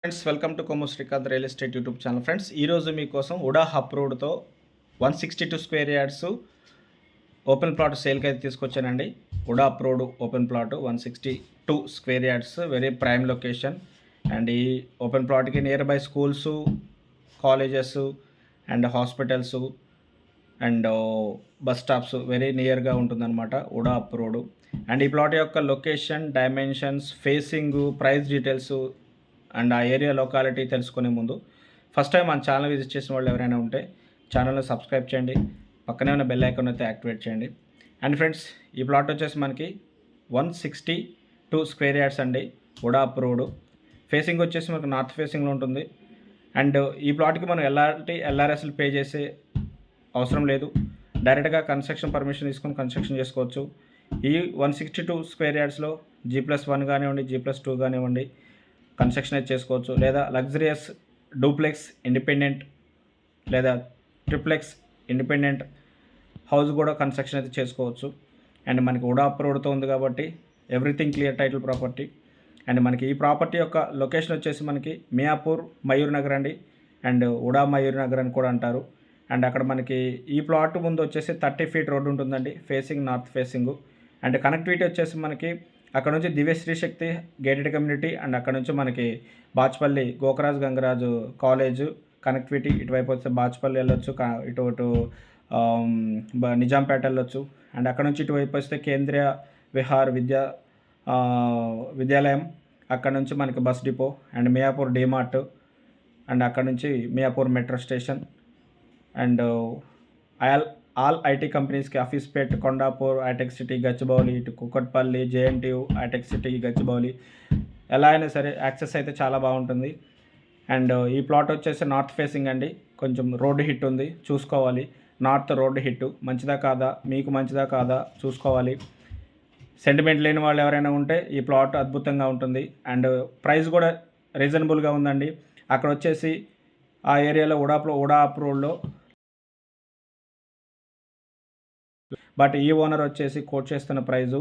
Friends, welcome to Kommu Srikanth real estate YouTube channel. Friends, ఈరోజు మీకోసం Uda hub రోడ్తో 162 స్క్వేర్ యార్డ్స్ ఓపెన్ ప్లాట్ సేల్కి అయితే తీసుకొచ్చానండి. Uda hub road open plot 162 square yards, very prime location. And ఈ open ప్లాట్కి near by schools, colleges and hospitals and bus stops very నియర్గా ఉంటుందన్నమాట ఉడా హబ్ రోడ్. అండ్ ఈ ప్లాట్ యొక్క location, dimensions, facing, price details and ఆ area locality తెలుసుకునే ముందు first time మన ఛానల్ విజిట్ చేసిన వాళ్ళు ఎవరైనా ఉంటే ఛానల్ని సబ్స్క్రైబ్ చేయండి, పక్కనే ఉన్న బెల్ ఐకాన్ అయితే యాక్టివేట్ చేయండి. అండ్ ఫ్రెండ్స్, ఈ ప్లాట్ వచ్చేసి మనకి 162 స్క్వేర్ యార్డ్స్ అండి, ఉడా హబ్ రోడ్. ఫేసింగ్ వచ్చేసి మనకు నార్త్ ఫేసింగ్లో ఉంటుంది. అండ్ ఈ ప్లాట్కి మనం ఎలాంటి ఎల్ఆర్ఎస్లు పే చేసే అవసరం లేదు, డైరెక్ట్గా కన్స్ట్రక్షన్ పర్మిషన్ తీసుకొని కన్స్ట్రక్షన్ చేసుకోవచ్చు. ఈ 162 స్క్వేర్ యార్డ్స్లో G+1 కానివ్వండి, G+2 కానివ్వండి కన్స్ట్రక్షన్ అయితే చేసుకోవచ్చు. లేదా లగ్జరియస్ డూప్లెక్స్ ఇండిపెండెంట్ లేదా ట్రిప్లెక్స్ ఇండిపెండెంట్ హౌస్ కూడా కన్స్ట్రక్షన్ అయితే చేసుకోవచ్చు. అండ్ మనకి ఉడా హబ్ రోడ్తో ఉంది కాబట్టి everything clear title property. And మనకి ఈ ప్రాపర్టీ యొక్క లొకేషన్ వచ్చేసి మనకి మియాపూర్ మయూర్ నగర్ అండి, అండ్ ఉడా మయూర్ నగర్ అని కూడా అంటారు. అండ్ అక్కడ మనకి ఈ ప్లాట్ ముందు వచ్చేసి 30 ఫీట్ రోడ్డు ఉంటుందండి, facing north facing. And connectivity వచ్చేసి మనకి అక్కడ నుంచి దివ్యశ్రీ శక్తి గేటెడ్ కమ్యూనిటీ, అండ్ అక్కడ నుంచి మనకి బాచ్పల్లి గోకరాజ్ గంగరాజు కాలేజ్ కనెక్టివిటీ. ఇటువైపు వస్తే బాచ్పల్లి వెళ్ళొచ్చు, ఇటు నిజాంపేట వెళ్ళొచ్చు. అండ్ అక్కడ నుంచి ఇటువైపు వస్తే కేంద్రీయ విహార్ విద్యాలయం, అక్కడ నుంచి మనకి bus depot. And Miyapur DMart, and అక్కడ నుంచి Miyapur metro station. And all IT కంపెనీస్కి అఫీస్పేట్, కొండాపూర్, హైటెక్ సిటీ గచ్చిబౌలి, ఇటు Kukatpally, JNTU, Hitech City Gachibowli, ఎలా అయినా సరే యాక్సెస్ అయితే చాలా బాగుంటుంది. అండ్ ఈ ప్లాట్ వచ్చేసి నార్త్ ఫేసింగ్ అండి, కొంచెం రోడ్డు హిట్ ఉంది, చూసుకోవాలి. నార్త్ రోడ్డు హిట్ మంచిదా కాదా, మీకు మంచిదా కాదా చూసుకోవాలి. సెంటిమెంట్ లేని వాళ్ళు ఎవరైనా ఉంటే ఈ ప్లాట్ అద్భుతంగా ఉంటుంది. అండ్ ప్రైస్ కూడా రీజనబుల్గా ఉందండి. అక్కడ వచ్చేసి ఆ ఏరియాలో ఉడా హబ్ రోడ్లో, బట్ ఈ ఓనర్ వచ్చేసి కోట్ చేస్తున్న ప్రైజు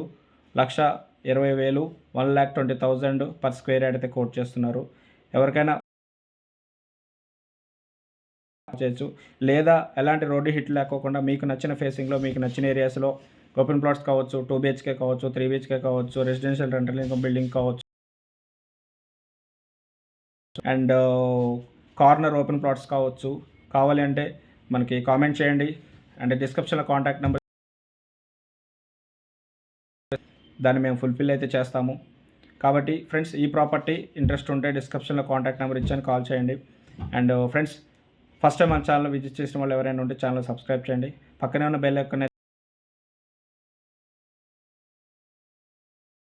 1,20,000 1,20,000 పర్ స్క్వేర్ యార్డ్ అయితే కోట్ చేస్తున్నారు. ఎవరికైనా చేయొచ్చు, లేదా ఎలాంటి రోడ్డు హిట్ లేకోకుండా మీకు నచ్చిన ఫేసింగ్లో, మీకు నచ్చిన ఏరియాస్లో ఓపెన్ ప్లాట్స్ కావచ్చు, 2 BHK కావచ్చు, 3 BHK కావచ్చు, రెసిడెన్షియల్ రెంటల్ ఇన్కమ్ బిల్డింగ్ కావచ్చు, అండ్ కార్నర్ ఓపెన్ ప్లాట్స్ కావచ్చు. కావాలి అంటే మనకి కామెంట్ చేయండి. అండ్ డిస్క్రిప్షన్లో కాంటాక్ట్ నెంబర్, దాన్ని మేము ఫుల్ఫిల్ అయితే చేస్తాము. కాబట్టి ఫ్రెండ్స్, ఈ ప్రాపర్టీ ఇంట్రెస్ట్ ఉంటే డిస్క్రిప్షన్లో కాంటాక్ట్ నెంబర్ ఇచ్చాను, కాల్ చేయండి. అండ్ ఫ్రెండ్స్, ఫస్ట్ టైం మన ఛానల్ విజిట్ చేసిన వాళ్ళు ఎవరైనా ఉంటే ఛానల్ సబ్స్క్రైబ్ చేయండి, పక్కనే ఉన్న బెల్ ఐకాన్